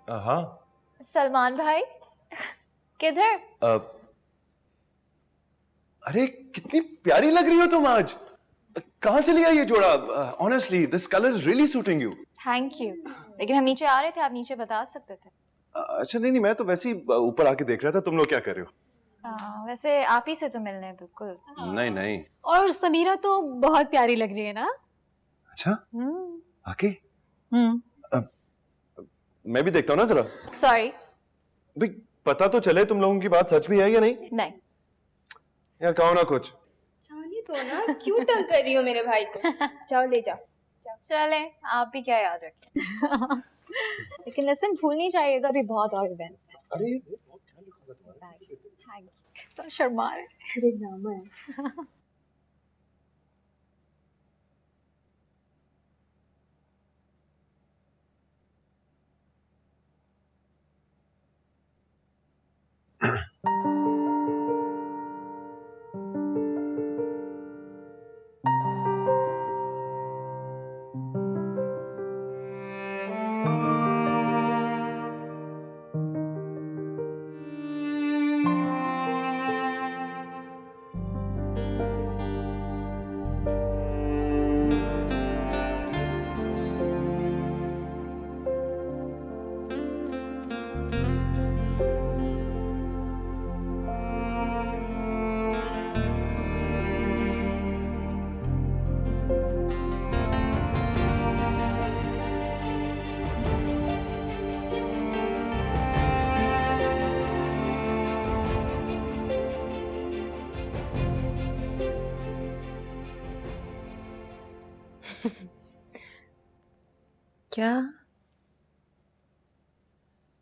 हाँ। सलमान भाई किधर? अरे कितनी प्यारी लग रही हो तुम आज। कहाँ से लिया ये जोड़ा? Honestly this colour is really suiting you. Thank you. लेकिन हम नीचे आ रहे थे, आप नीचे बता सकते थे। अच्छा नहीं, मैं तो वैसे ही ऊपर आके देख रहा था। तुम लोग क्या कर रहे हो? वैसे आप ही से तो मिलने हैं, बिल्कुल। नहीं नहीं। और समीरा तो बहुत प्यारी लग रही है ना। अच्छा आके हम्म। मैं भी देखता हूँ ना जरा। सॉरी। भाई पता तो चले तुम लोगों की बात सच भी है या नहीं। नहीं यार कहो ना कुछ। जाने तो ना, क्यों तंग कर रही हो मेरे भाई को। जाओ ले जाओ। चले, आप भी क्या याद रखें। लेकिन लेसन भूल नहीं जाइएगा, अभी बहुत और इवेंट्स हैं। अरे तो शर्मा रहे। क्या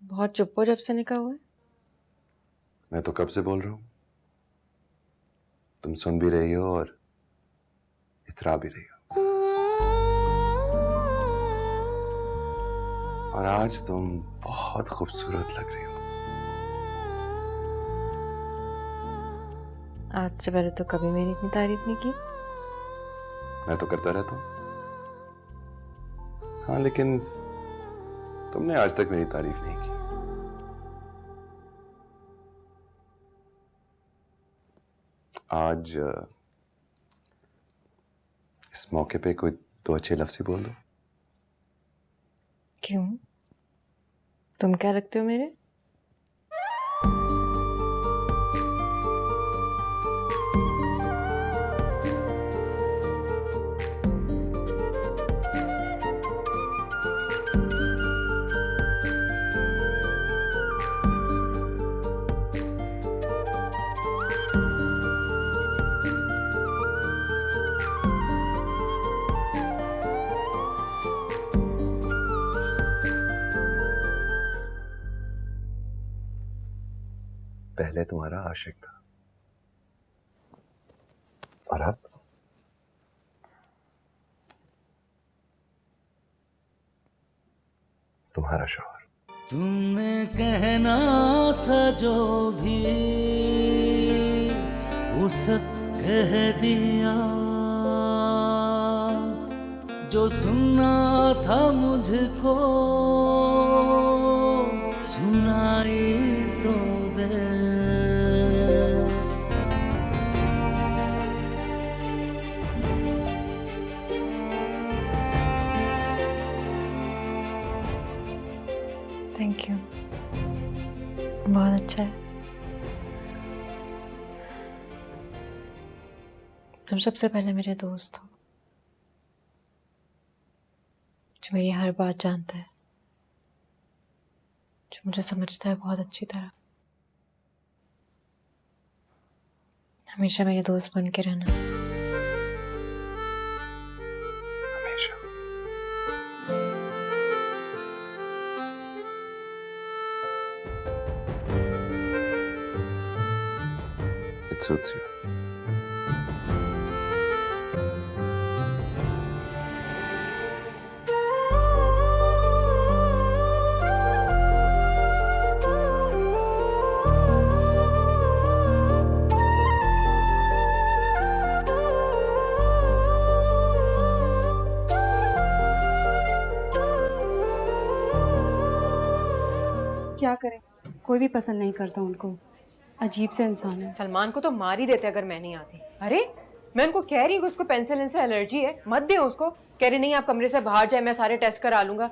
बहुत चुप हो जब से निकला हुआ है? मैं तो कब से बोल रहा हूँ, तुम सुन भी रही हो और इतरा भी रही हो। और आज तुम बहुत खूबसूरत लग रही हो। आज से पहले तो कभी मेरी इतनी तारीफ नहीं की। मैं तो करता रहता हूँ। हाँ लेकिन तुमने आज तक मेरी तारीफ नहीं की। आज इस मौके पे कोई दो अच्छे लफ्ज़ ही बोल दो। क्यों? तुम क्या लगते हो मेरे? पहले तुम्हारा आशिक था और अब तुम्हारा शौहर। तुमने कहना था जो भी वो सब कह दिया, जो सुनना था मुझको सुनाई तो दे। थैंक यू, बहुत अच्छा है। तुम सबसे पहले मेरे दोस्त हो, जो मेरी हर बात जानता है, जो मुझे समझता है बहुत अच्छी तरह। हमेशा मेरे दोस्त बन के रहना। हमेशा। It suits you. क्या करें, कोई भी पसंद नहीं करता उनको, अजीब से इंसान है। सलमान को तो मार ही देते अगर मैं नहीं आती। अरे मैं उनको कह रही हूँ उसको पेंसिलिन से एलर्जी है, मत दे उसको। कह रही नहीं आप कमरे से बाहर जाए, मैं सारे टेस्ट करा लूंगा।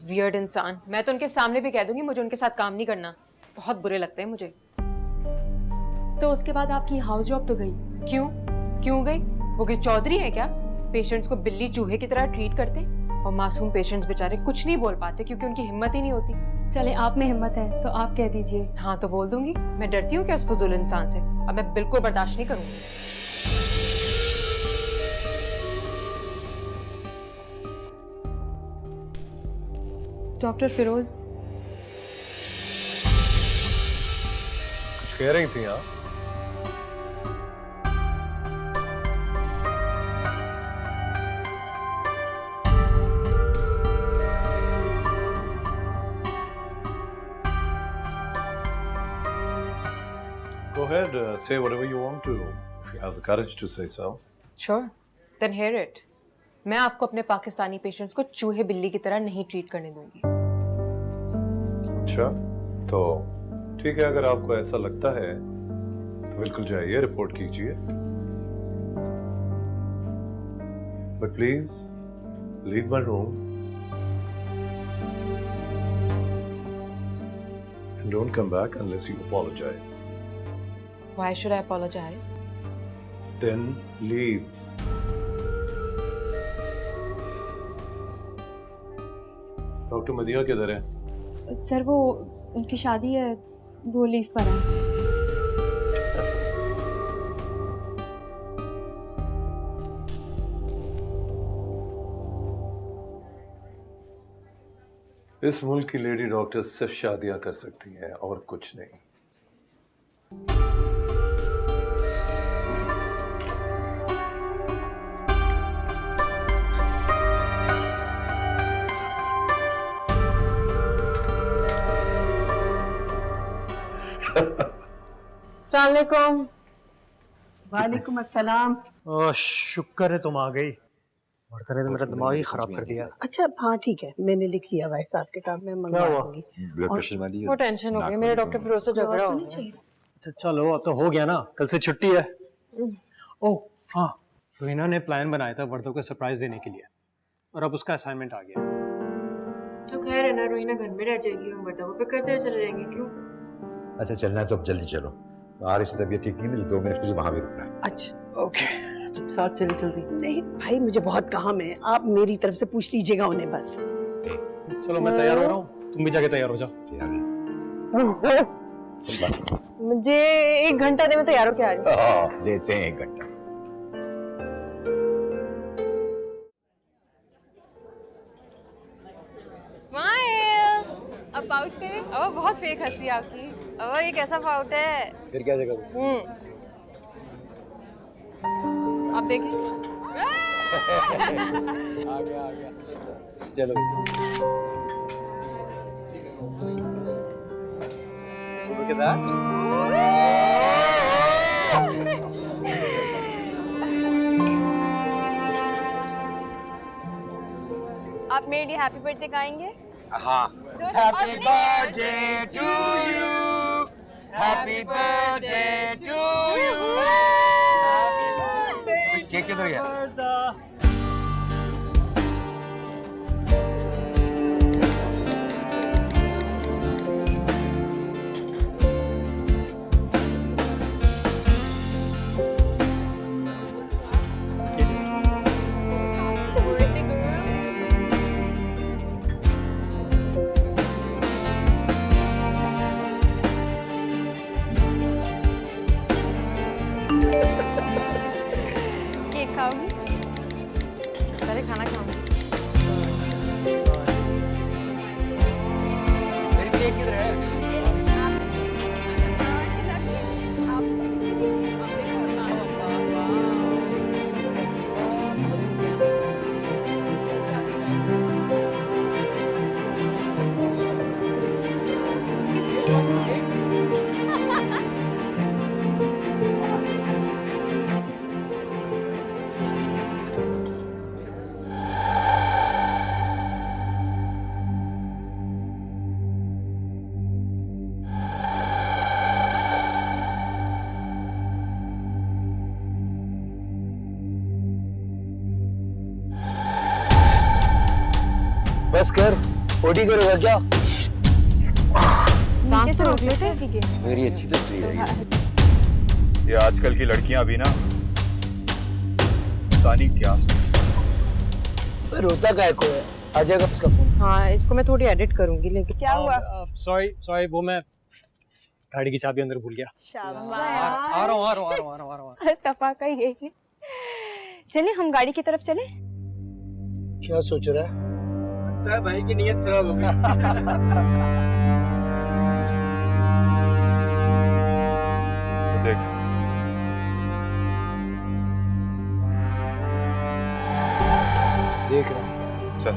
वियर्ड इंसान। मैं तो उनके सामने भी कह दूंगी मुझे उनके साथ काम नहीं करना, बहुत बुरे लगते हैं मुझे। तो उसके बाद आपकी हाउस जॉब तो गई? क्यों गई? वो कोई चौधरी है क्या? पेशेंट्स को बिल्ली चूहे की तरह ट्रीट करते, और मासूम पेशेंट्स बेचारे कुछ नहीं बोल पाते क्योंकि उनकी हिम्मत ही नहीं होती। चले आप में हिम्मत है तो आप कह दीजिए। हाँ तो बोल दूंगी, मैं डरती हूँ क्या उस फजूल इंसान से? अब मैं बिल्कुल बर्दाश्त नहीं करूंगी। डॉक्टर फिरोज, कुछ कह रही थी आप? Go ahead, say whatever you want to, if you have the courage to say so. Sure, then hear it. मैं आपको अपने पाकिस्तानी पेशेंट्स को चूहे बिल्ली की तरह नहीं ट्रीट करने दूंगी। अच्छा, तो ठीक है, अगर आपको ऐसा लगता है तो बिल्कुल जाइए, रिपोर्ट कीजिए। But please leave my room and don't come back unless you apologize. Why should I apologize? Then leave. Doctor Madiya किधर है? सर वो उनकी शादी है, वो लीव पर है। इस मुल्क की लेडी डॉक्टर सिर्फ शादियां कर सकती हैं और कुछ नहीं। अस्सलामुअलैकुम। वालेकुम अस्सलाम। शुक्र है तुम आ गई, वर्ता ने तो मेरा दिमाग ही खराब कर दिया। अच्छा हाँ ठीक है, मैंने लिख लिया हुआ हिसाब किताब में, मंगवा दूंगी। ब्लड प्रेशर वाली वो टेंशन हो गई, मेरे डॉक्टर फिरोज से झगड़ा हो गया। अच्छा चलो अब तो हो गया ना, कल से छुट्टी है। ओह हाँ, रोहिना ने प्लान बनाया था वर्दो को सरप्राइज देने के लिए, और अब उसका असाइनमेंट आ गया। तो खैर है ना, रोहिना घर में रह जाएगी, हम वर्दो को पिक करते हुए चले जाएंगे। क्यों? अच्छा चलना है तो अब जल्दी चलो, आर से तबीयत ठीक नहीं, 2 मिनट के लिए वहां भी रुकना है। अच्छा ओके, तुम साथ चली जल्दी। नहीं भाई, मुझे बहुत काम है, आप मेरी तरफ से पूछ लीजिएगा उन्हें बस। चलो मैं तैयार हो रहा हूँ, तुम भी जाके तैयार हो जाओ। मुझे 1 घंटा दे, मैं तैयार होके आ रही हूँ। देते हैं 1 घंटा। स्माइल। अब पाउट करें? अब बहुत फेक हंसी आपकी। अब ये कैसा पाउट है? फिर कैसे करूँ? आप देखिए। आ गया। चलो। Look at that. आप मेरे लिए हैप्पी बर्थडे गाएंगे? हाँ। Happy birthday to you, happy birthday to you. Cake किधर गया? केक खाओगी? बस कर, ओडी करेगा क्या? नीचे से रोक लेते मेरी अच्छी तस्वीर है ये आजकल की लड़कियां भी ना पता नहीं क्या समझती हैं। रोता काय को है? आ जाएगा उसका फोन। हाँ, इसको मैं थोड़ी एडिट करूंगी, लेकिन क्या हुआ? सॉरी वो मैं गाड़ी की चाबी अंदर भूल गया। आ रहा हूँ। तफाका यही है। चले हम गाड़ी की तरफ चले। क्या सोच रहा है? लगता है भाई की नीयत खराब हो गई। देख देख रहा हूँ। चल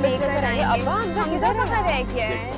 लेकर आएंगे। अब्बा हमजा कहाँ रह गया है?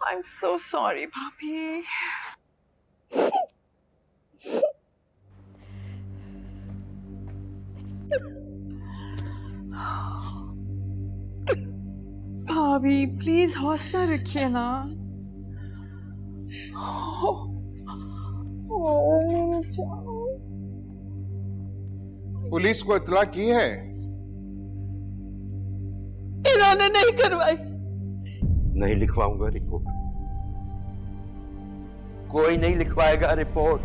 I'm so sorry, भाभी। भाभी प्लीज हौसला रखिए ना। पुलिस को इत्तला की है? इन्होंने नहीं करवाई। नहीं लिखवाऊंगा रिपोर्ट, कोई नहीं लिखवाएगा रिपोर्ट।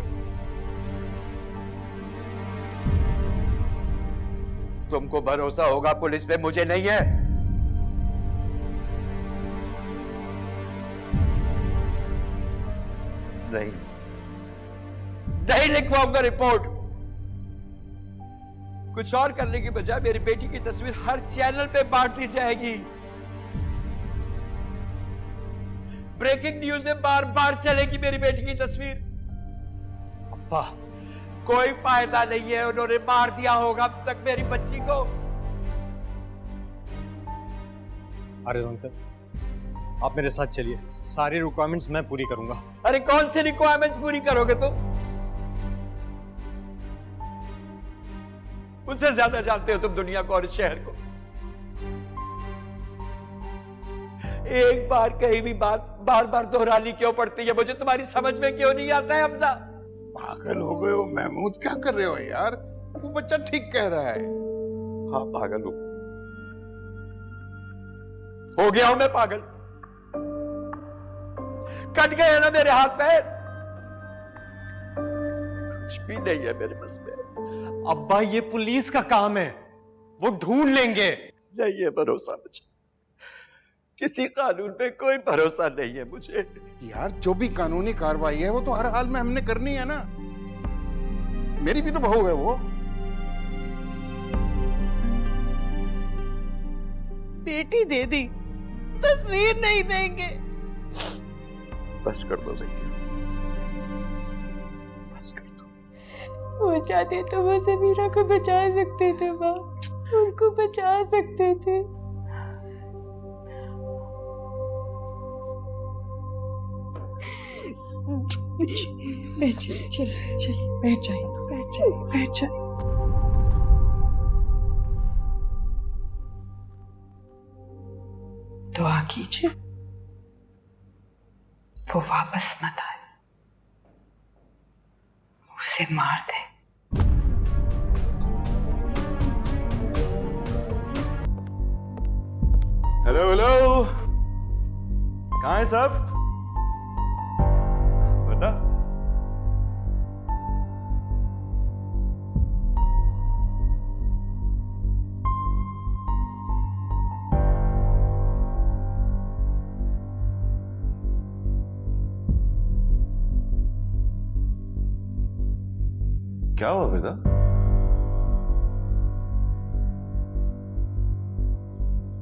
तुमको भरोसा होगा पुलिस पे, मुझे नहीं है। नहीं लिखवाऊंगा रिपोर्ट। कुछ और करने की बजाय मेरी बेटी की तस्वीर हर चैनल पे बांट दी जाएगी। ब्रेकिंग न्यूज में बार बार चलेगी मेरी बेटी की तस्वीर। अब्बा कोई फायदा नहीं है, उन्होंने मार दिया होगा अब तक मेरी बच्ची को। अरे अंकल आप मेरे साथ चलिए, सारी रिक्वायरमेंट्स मैं पूरी करूंगा। अरे कौन सी रिक्वायरमेंट्स पूरी करोगे तुम? मुझसे ज्यादा जानते हो तुम दुनिया को और इस शहर को। एक बार कही भी बात बार बार दोहरानी क्यों पड़ती है? मुझे तुम्हारी समझ में क्यों नहीं आता है हमजा? पागल हो गए हो महमूद, क्या कर रहे हो यार? वो बच्चा ठीक कह रहा है। हाँ पागल हो गया हूं मैं पागल। कट गए ना मेरे हाथ पैर, कुछ भी नहीं है मेरे बस में। अब्बा ये पुलिस का काम है, वो ढूंढ लेंगे। नहीं है भरोसा मुझे, किसी कानून पे कोई भरोसा नहीं है मुझे। यार जो भी कानूनी कार्रवाई है वो तो हर हाल में हमने करनी है ना। मेरी भी तो बहू है वो। बेटी दे दी, तस्वीर नहीं देंगे। बस कर दो ज़किया, बस कर दो। वो चाहते तो वो समीरा को बचा सकते थे माँ, उनको बचा सकते थे। बैठिए, चलिए बैठ जाइए, बैठ बैठ जाइए। दुआ कीजिए वो वापस मत आए, उसे मार दे। हेलो हेलो, कहाँ है सब? बता। क्या हुआ बेटा?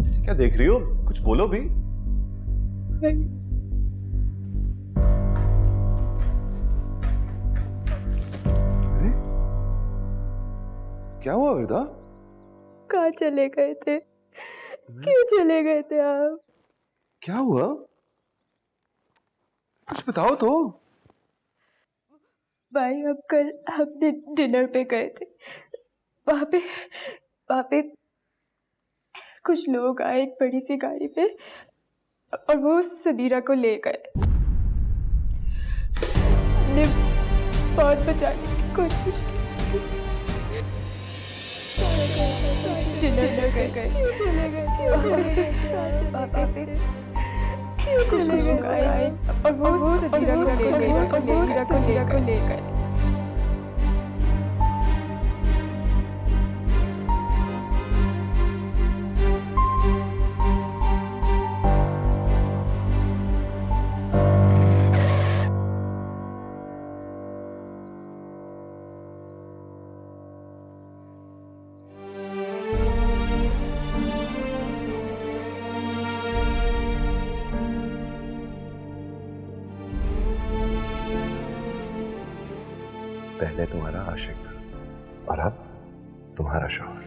ऐसे क्या देख रही हो? कुछ बोलो भी। अरे क्या हुआ बेटा? कहाँ चले गए थे? क्यों चले गए थे आप? क्या हुआ? कुछ बताओ तो। भाई अब कल हमने डिनर पे गए थे, वहाँ पे कुछ लोग आए एक बड़ी सी गाड़ी पे और वो समीरा को ले गए। हमने बहुत बचाने की कोशिश की। डिनर पे गए वहाँ पे कुछ लोग आए और वो समीरा को ले गए। पहले तुम्हारा आशिक और अब तुम्हारा शौहर।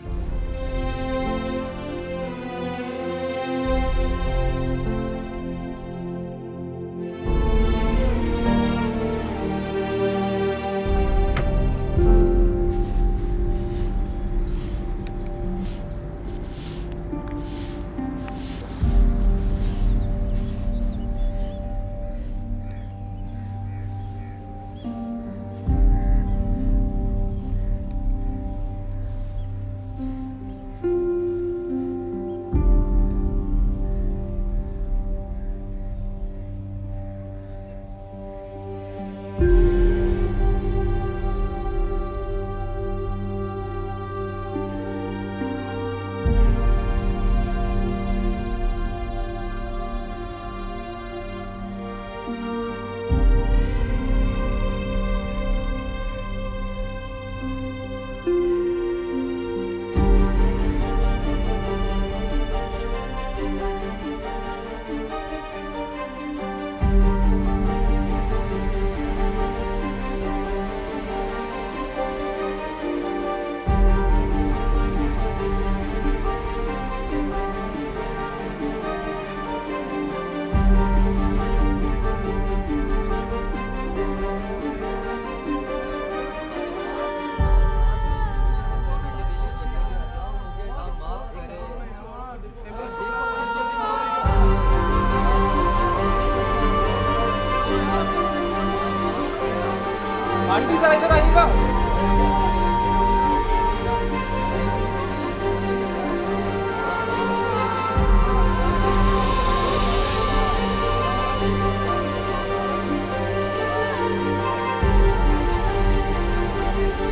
आंटी जरा इधर आइएगा।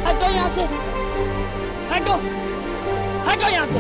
हटो यहाँ से, हटो हटो यहाँ से।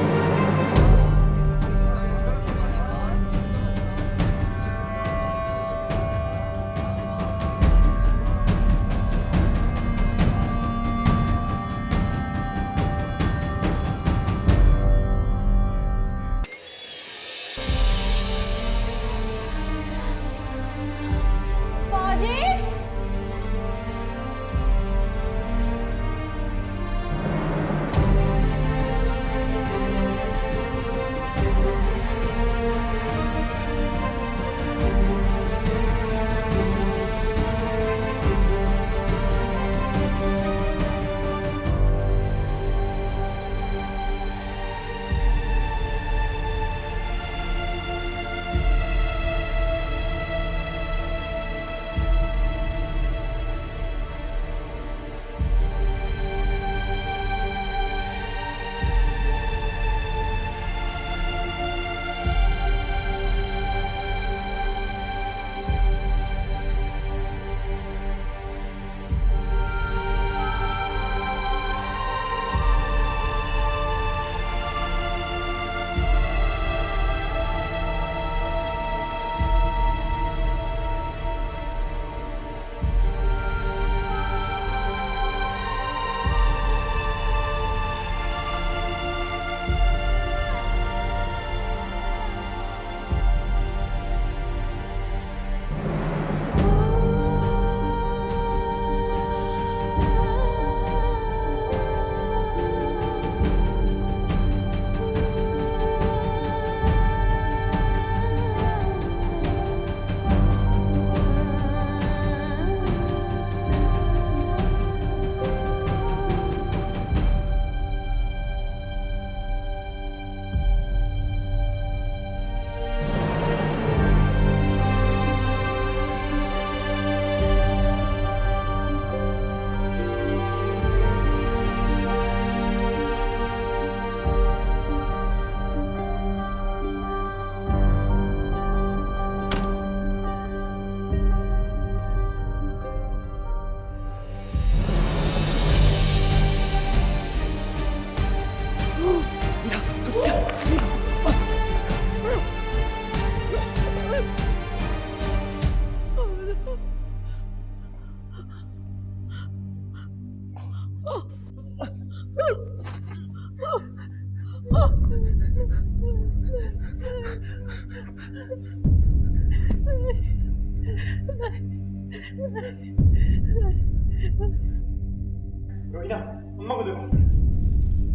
रोहिना, अम्मा को देखो।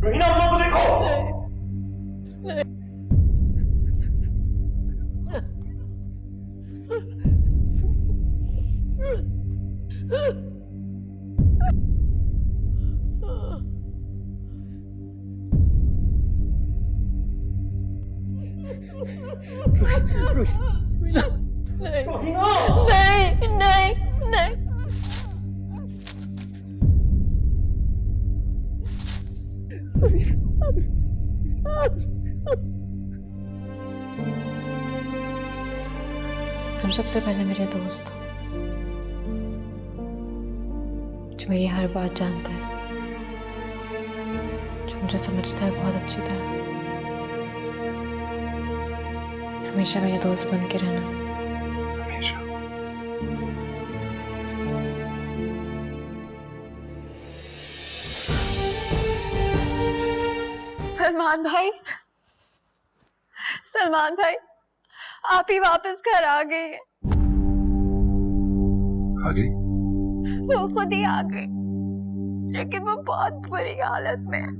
रोहिना, अम्मा को देखो। नहीं नहीं नहीं तुम सबसे पहले मेरे दोस्त हो, जो मेरी हर बात जानता है, जो मुझे समझता है बहुत अच्छी तरह। हमेशा मेरे दोस्त बन के रहना। हमेशा। सलमान भाई, सलमान भाई, आप ही वापस घर आ गए हैं। आ गई? वो खुद ही आ गई, लेकिन वो बहुत बुरी हालत में है।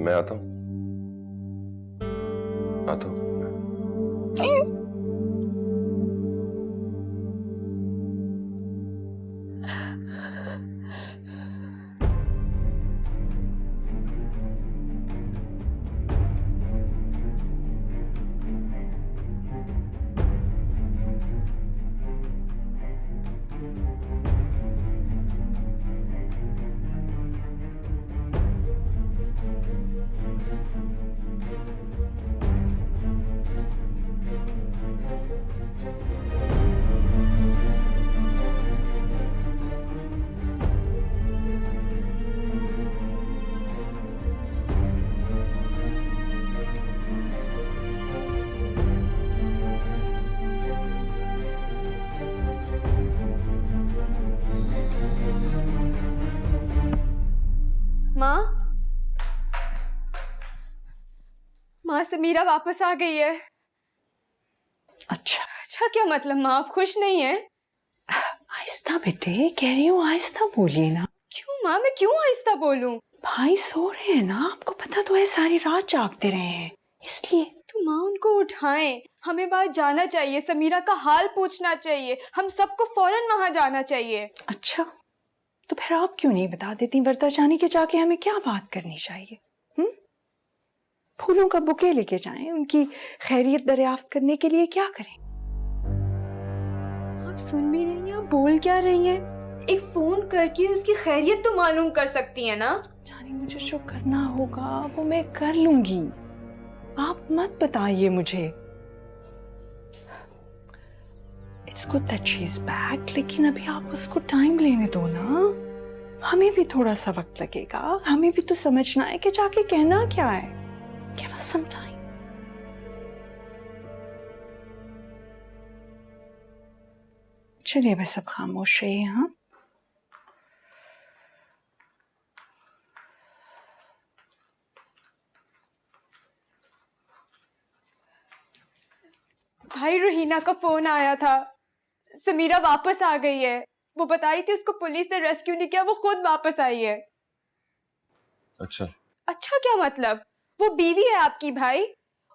मैं आता हूँ, आता हूँ। प्लीज। माँ, समीरा वापस आ गई है। अच्छा क्या मतलब माँ, आप खुश नहीं है? आहिस्ता बेटे, कह रही हूँ आहिस्ता बोलिए ना। क्यों माँ, मैं क्यों आहिस्ता बोलूं? भाई सो रहे हैं ना, आपको पता तो है सारी रात जागते रहे हैं, इसलिए। तो माँ उनको उठाएं, हमें बाहर जाना चाहिए, समीरा का हाल पूछना चाहिए, हम सबको फौरन वहां जाना चाहिए। अच्छा, तो फिर आप क्यों नहीं बता देती वर्दा जाने के जाके हमें क्या बात करनी चाहिए? फूलों का बुके लेके जाएं, उनकी खैरियत दरियाफ्त करने के लिए क्या करें? आप सुन भी रही हैं, आप बोल क्या रही हैं? एक फोन करके उसकी खैरियत तो मालूम कर सकती है ना। जानी, मुझे जो करना होगा वो मैं कर लूंगी, आप मत बताइए मुझे। It's good that she is back, लेकिन अभी आप उसको टाइम लेने दो ना। हमें भी थोड़ा सा वक्त लगेगा, हमें भी तो समझना है कि जाके कहना क्या है। Give us some time. चलिए बस अब खामोश रहिए। हाँ, भाई रोहिना का फोन आया था, समीरा वापस आ गई है। वो बता रही थी उसको पुलिस ने रेस्क्यू नहीं किया, वो खुद वापस आई है। अच्छा। अच्छा क्या मतलब? वो बीवी है आपकी भाई,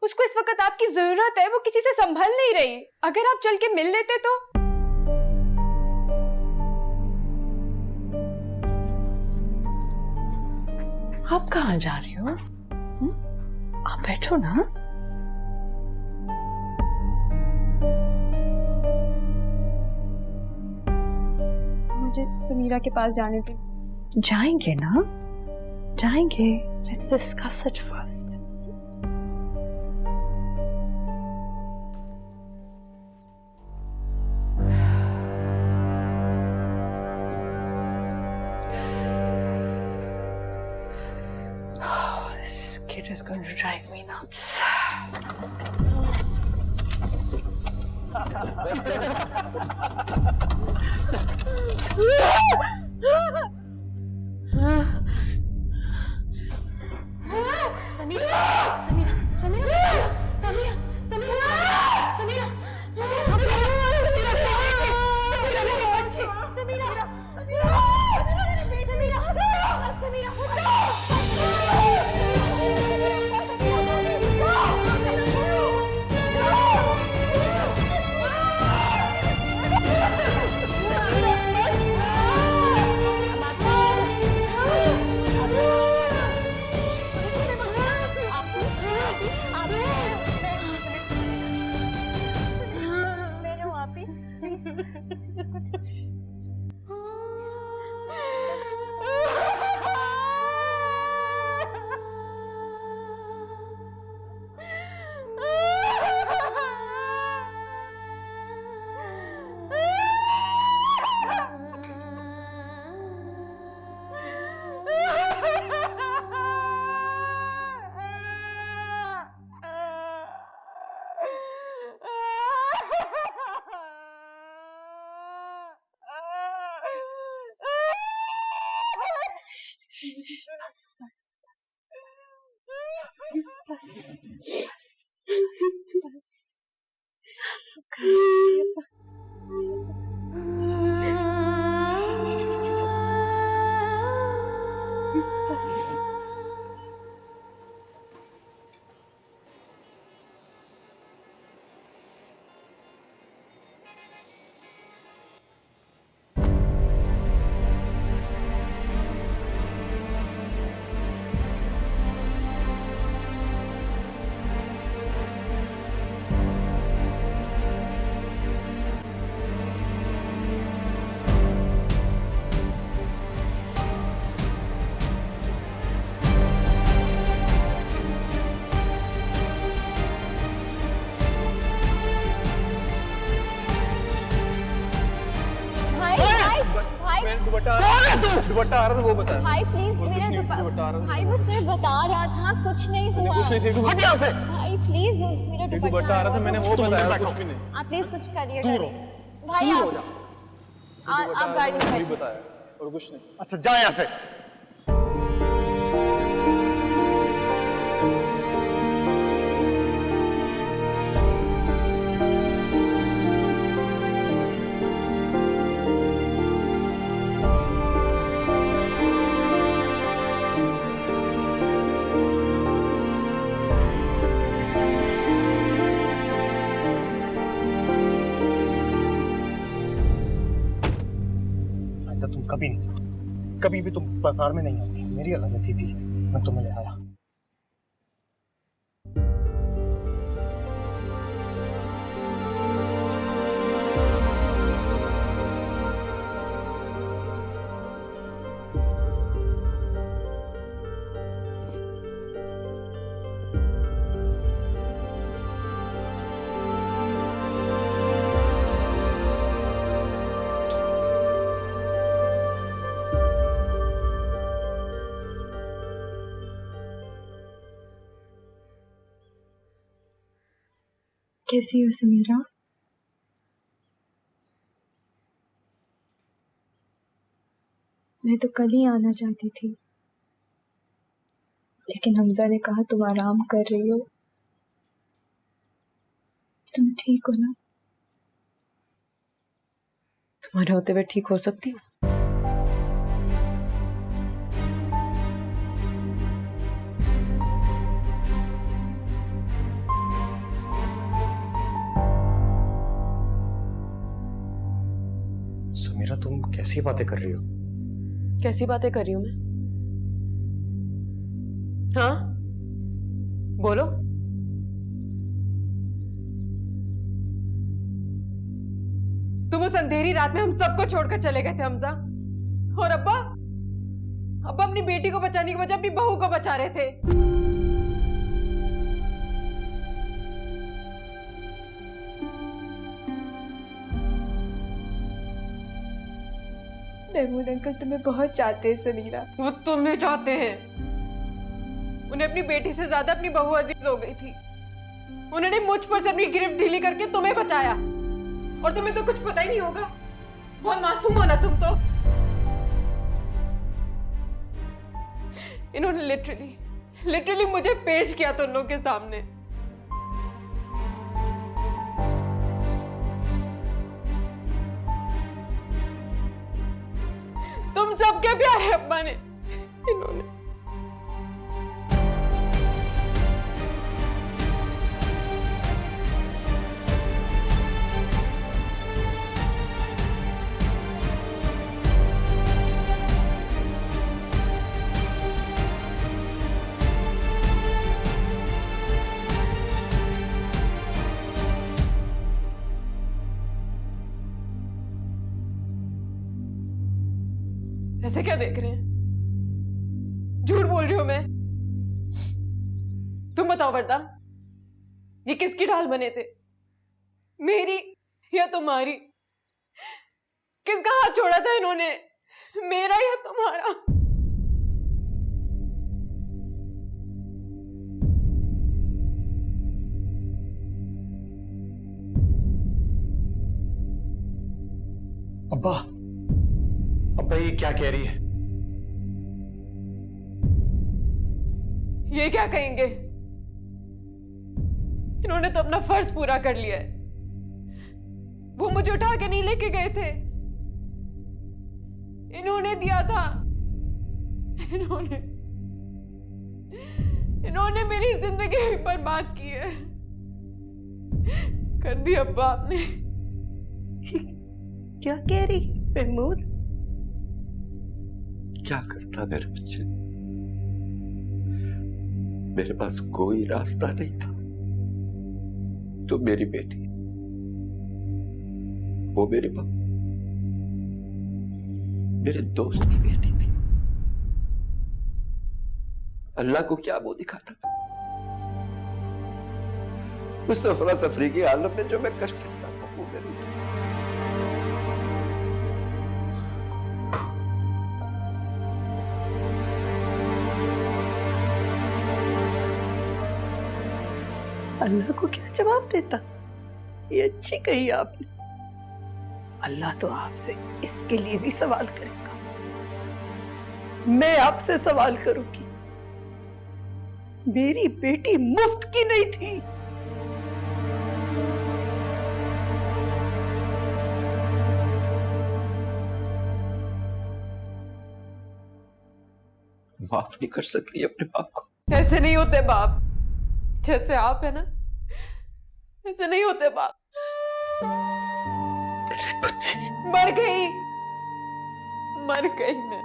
उसको इस वक्त आपकी जरूरत है, वो किसी से संभल नहीं रही। अगर आप चल के मिल लेते तो। आप कहाँ जा रही हो? आप बैठो ना। मुझे समीरा के पास जाने दे। जाएंगे ना, जाएंगे। Let's discuss it first. Oh, this kid is going to drive me nuts. दुपट्टा आ रहा था वो बता। भाई प्लीज मेरा भाई वो सिर्फ बता रहा था, कुछ नहीं हुआ। भाई प्लीज मेरा दुपट्टा आ रहा था, मैंने वो बताया, कुछ भी नहीं। आप प्लीज कुछ करिए भाई, आप गाड़ी में बैठिए। बताया और कुछ नहीं। अच्छा जा यहाँ से। तुम कभी नहीं, कभी भी तुम बाजार में नहीं आओगे। मेरी गलती थी, मैं तुम्हें ले आया। कैसी हो समीरा? मैं तो कल ही आना चाहती थी, लेकिन हमजा ने कहा तुम आराम कर रही हो। तुम ठीक हो ना? तुम्हारे होते हुए ठीक हो सकती हूँ? समीरा तुम कैसी बातें कर रही हो? कैसी बातें कर रही हूं मैं? हाँ बोलो। तुम उस अंधेरी रात में हम सबको छोड़कर चले गए थे हमजा, और अब्बा अपनी बेटी को बचाने की बजाय अपनी बहू को बचा रहे थे। महमूद अंकल तुम्हें बहुत चाहते हैं समीरा। वो तुम्हें चाहते हैं। उन्हें अपनी बेटी से ज्यादा अपनी बहू अजीज हो गई थी। उन्होंने मुझ पर से अपनी गिरफ्त ढीली करके तुम्हें बचाया, और तुम्हें तो कुछ पता ही नहीं होगा। बहुत मासूम हो ना तुम तो। इन्होंने लिटरली मुझे पेश किया तुम लोगों के सामने। तुम सबके प्यारे अब्बा ने इन्होंने। ऐसे क्या देख रहे हैं? झूठ बोल रही हूं मैं? तुम बताओ वर्दा, ये किसकी ढाल बने थे? मेरी या तुम्हारी? किसका हाथ छोड़ा था इन्होंने, मेरा या तुम्हारा? अब्बा, अब्बा ये क्या कह रही है? ये क्या कहेंगे? इन्होंने तो अपना फर्ज पूरा कर लिया है। वो मुझे उठा के नहीं लेके गए थे, इन्होंने दिया था। इन्होंने मेरी जिंदगी बर्बाद की है, कर दी अब्बा आपने। क्या कह रही है महमूद? क्या करता मेरे बच्चे? मेरे पास कोई रास्ता नहीं था। तो मेरी बेटी, वो मेरे पास मेरे दोस्त की बेटी थी। अल्लाह को क्या मुंह दिखाता? उस अफरा तफरी के आलम में जो मैं कर सकता था वो मेरी थी। अल्लाह को क्या जवाब देता? ये अच्छी कही आपने। अल्लाह तो आपसे इसके लिए भी सवाल करेगा। मैं आपसे सवाल करूंगी, मेरी बेटी मुफ्त की नहीं थी। माफ नहीं कर सकती अपने बाप को? ऐसे नहीं होते बाप, जैसे आप है ना, ऐसे नहीं होते बाप। मर गई मैं,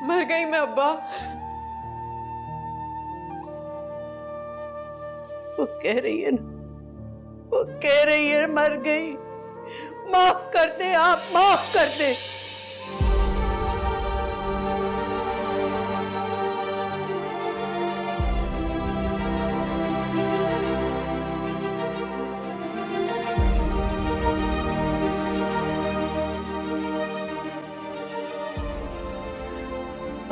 मर गई मैं अब्बा। वो कह रही है ना, वो कह रही है मर गई। माफ कर दे आप, माफ कर दे।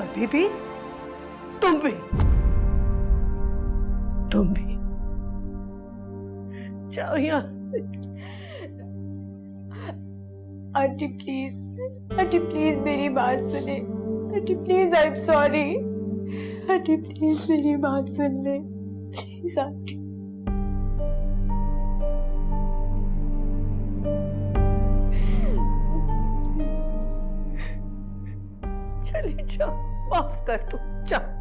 अभी भी तुम भी जाओ यहां से। आंटी प्लीज मेरी बात सुने। Aunty please, I am sorry. Aunty please मेरी बात सुन ले, प्लीज आंटी। चले जाओ, माफ कर दो, जाओ।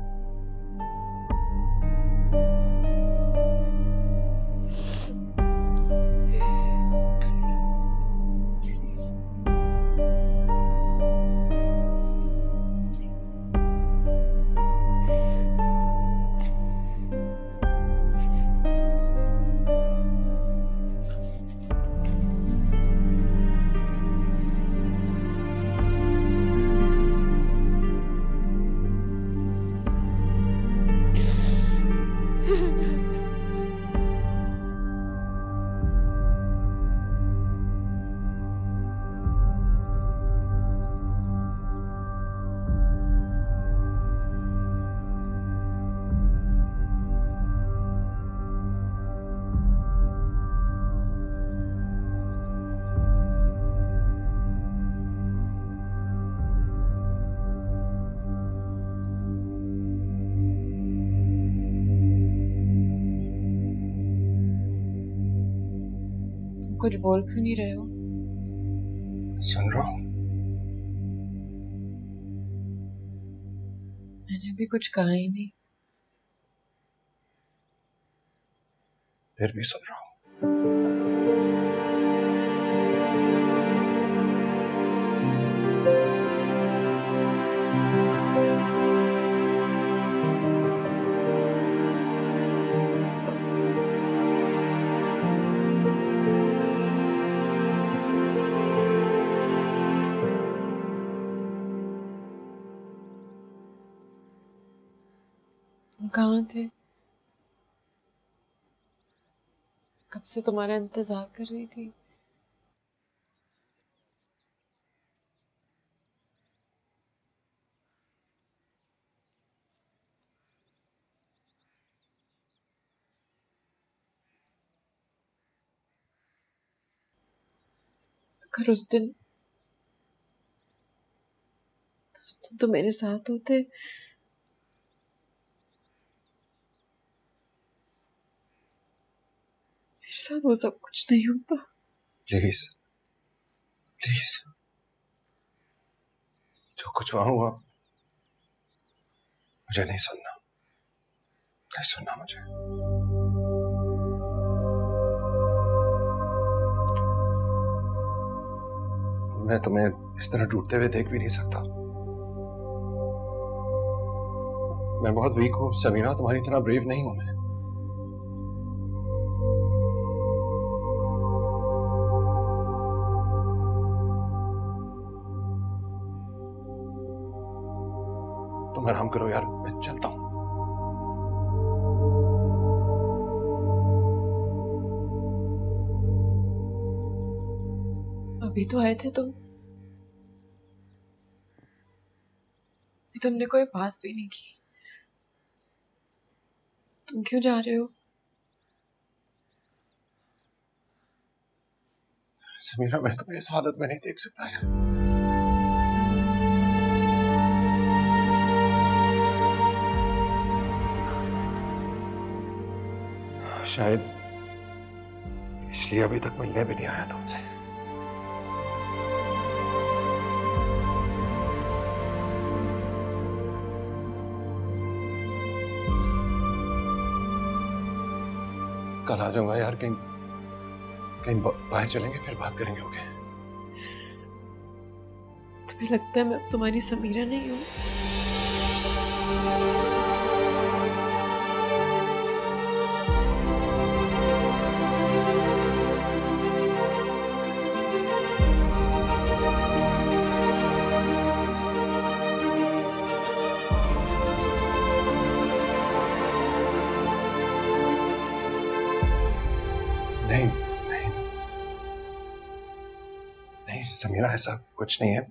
कुछ बोल क्यों नहीं रहे हो? सुन रहा हूं। मैंने भी कुछ कहा ही नहीं। फिर भी सुन रहा हूं। कहाँ थे? कब से तुम्हारा इंतजार कर रही थी। अगर उस दिन तो मेरे साथ होते, मेरे साथ वो सब कुछ नहीं होता। प्लीज प्लीज, जो कुछ वहां हुआ मुझे नहीं सुनना, नहीं सुनना मुझे। मैं तुम्हें इस तरह टूटते हुए देख भी नहीं सकता। मैं बहुत वीक हूं समीरा, तुम्हारी तरह ब्रेव नहीं हूं मैं। तुम आराम करो यार, मैं चलता हूं। अभी तो आए थे तुम, तुमने कोई बात भी नहीं की। तुम क्यों जा रहे हो? समीरा, मैं तुम्हें इस हालत में नहीं देख सकता यार। शायद इसलिए अभी तक मिलने भी नहीं आया तुमसे। कल आ जाऊंगा यार, कहीं कहीं बाहर चलेंगे, फिर बात करेंगे। ओके? तुम्हें लगता है मैं अब तुम्हारी समीरा नहीं हूँ? नहीं नहीं नहीं समीरा, ऐसा कुछ नहीं है।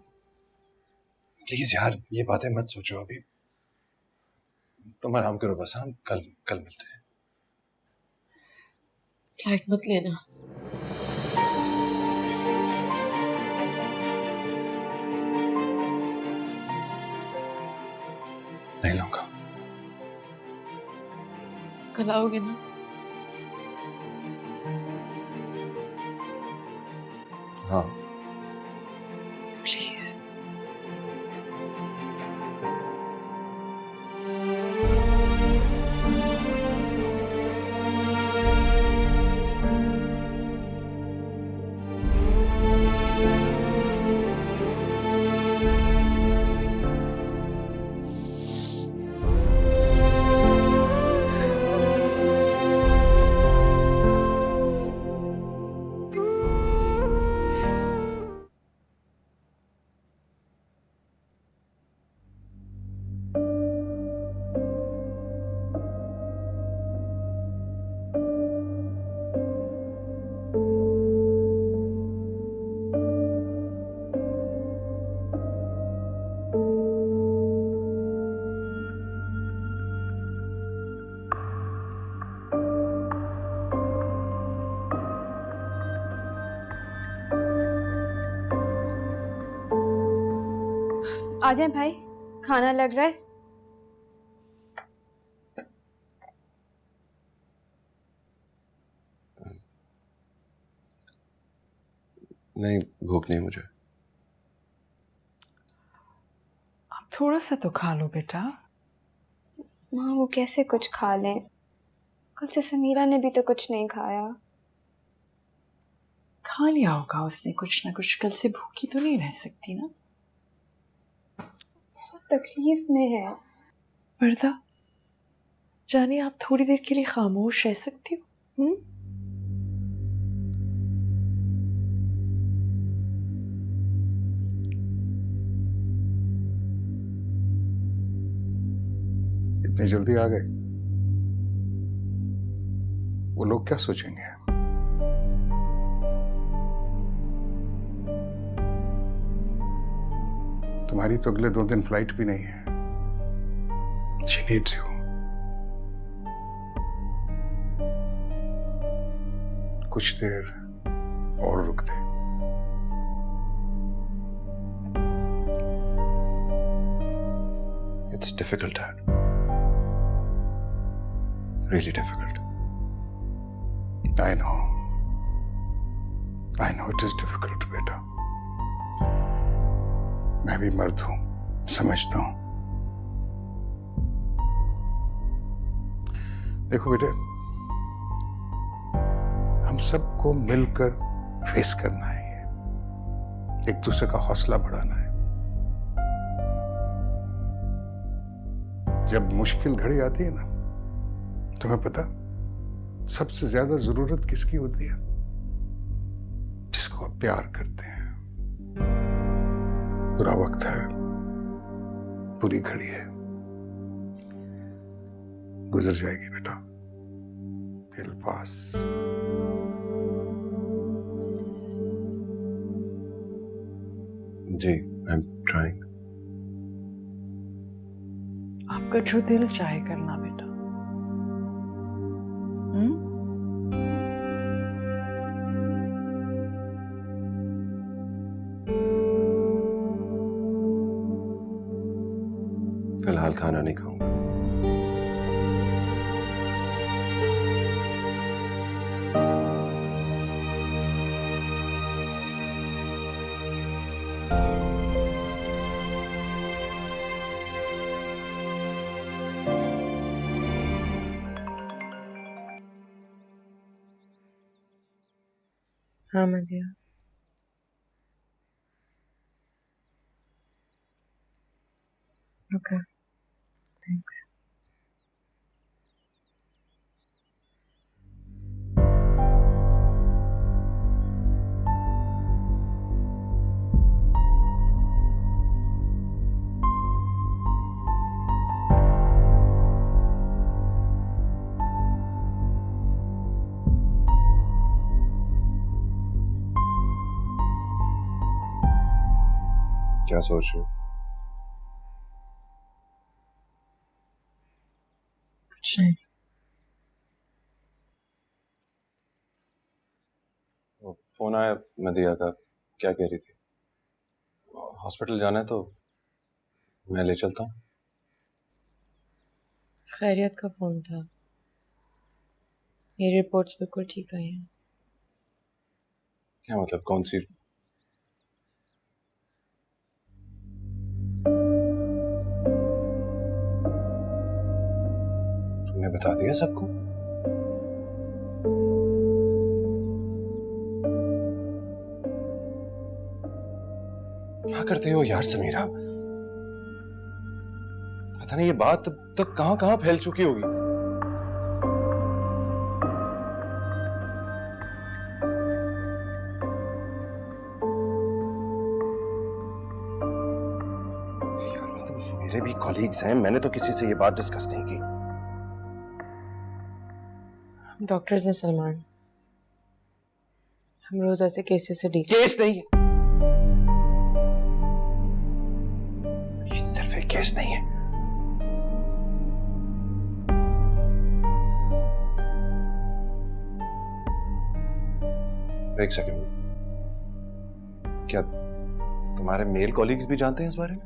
प्लीज यार, ये बातें मत सोचो अभी। तुम आराम करो बस। हम कल कल मिलते हैं। फ्लाइट मत लेना। नहीं लूंगा। कल आओगे ना? हाँ प्लीज। आ जाए भाई, खाना लग रहा है। नहीं, भूख नहीं मुझे। आप थोड़ा सा तो खा लो बेटा। माँ, वो कैसे कुछ खा लें? कल से समीरा ने भी तो कुछ नहीं खाया। खा लिया होगा उसने कुछ ना कुछ, कल से भूखी तो नहीं रह सकती ना। तकलीफ में है। वर्दा, जाने आप थोड़ी देर के लिए खामोश रह सकती हो? इतनी जल्दी आ गए? वो लोग क्या सोचेंगे? तुम्हारी तो अगले 2 दिन फ्लाइट भी नहीं है। She needs you. कुछ देर और रुक दे। It's difficult, Dad. Really difficult. I know. I know it is difficult, बेटा। मैं भी मर्द हूं, समझता हूं। देखो बेटे, हम सबको मिलकर फेस करना है, एक दूसरे का हौसला बढ़ाना है। जब मुश्किल घड़ी आती है ना, तुम्हें पता सबसे ज्यादा जरूरत किसकी होती है? जिसको आप प्यार करते हैं। बुरा वक्त है, बुरी घड़ी है, गुजर जाएगी बेटा। It'll pass. Ji, I'm trying. आपका जो दिल चाहे करना बेटा। फिलहाल खाना नहीं खाऊंगा। हाँ मदिया। Okay. Thanks. क्या सोच रहे हो? कुछ नहीं। फोन आया मदिया का, क्या कह रही थी? हॉस्पिटल जाना है तो मैं ले चलता हूँ। खैरियत का फोन था। मेरी रिपोर्ट्स बिल्कुल ठीक आई हैं। क्या मतलब? कौन सी? तुमने बता दिया सबको? क्या करते हो यार समीरा? पता नहीं ये बात अब तक कहां कहां फैल चुकी होगी। यार मतलब मेरे भी कॉलीग्स हैं, मैंने तो किसी से ये बात डिस्कस नहीं की। डॉक्टर्स ने सलमान, हम रोज ऐसे केसेस से डील। केस नहीं है, ये सिर्फ एक केस नहीं है। एक सेकंड, क्या तुम्हारे मेल कॉलीग्स भी जानते हैं इस बारे में?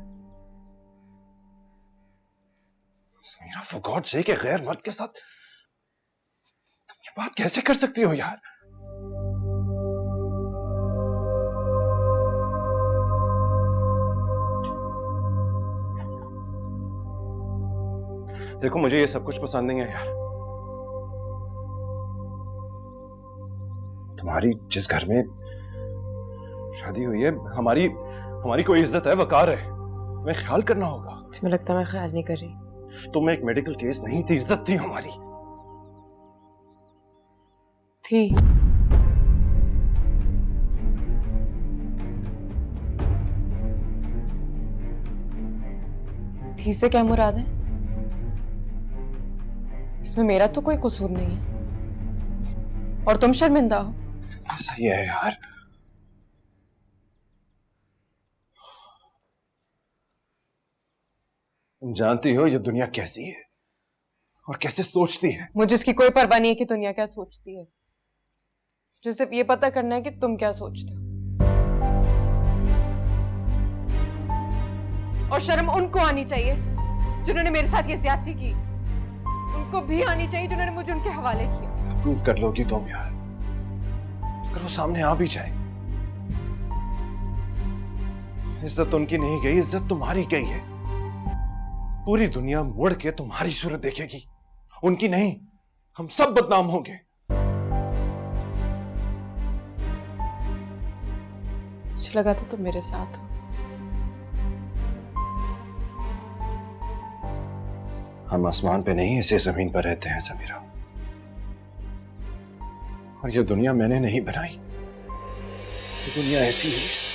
समीरा, फॉर गॉड सेक, एक गैर मर्द के साथ तुम ये बात कैसे कर सकती हो यार? देखो मुझे ये सब कुछ पसंद नहीं है यार। तुम्हारी जिस घर में शादी हुई है, हमारी कोई इज्जत है, वकार है, तुम्हें ख्याल करना होगा। तुम्हें लगता है मैं ख्याल नहीं कर रही? तुम एक मेडिकल केस नहीं थी, इज्जत थी हमारी। थी से क्या मुराद है? इसमें मेरा तो कोई कसूर नहीं है। और तुम शर्मिंदा हो। ऐसा ही है यार। तुम जानती हो ये दुनिया कैसी है और कैसे सोचती है। मुझे इसकी कोई परवाह नहीं है कि दुनिया क्या सोचती है। मुझे सिर्फ ये पता करना है कि तुम क्या सोचते हो। और शर्म उनको आनी चाहिए जिन्होंने मेरे साथ ये ज्यादती की। उनको भी आनी चाहिए जिन्होंने मुझे उनके हवाले किया। प्रूव कर लोगी तुम यार, अगर वो सामने आ भी जाए। इज्जत उनकी नहीं गई, इज्जत तुम्हारी गई है। पूरी दुनिया मुड़ के तुम्हारी सूरत देखेगी, उनकी नहीं। हम सब बदनाम होंगे। मुझे लगा था तुम मेरे साथ हो। हम आसमान पे नहीं, इसी जमीन पर रहते हैं समीरा। और ये दुनिया मैंने नहीं बनाई, ये दुनिया ऐसी है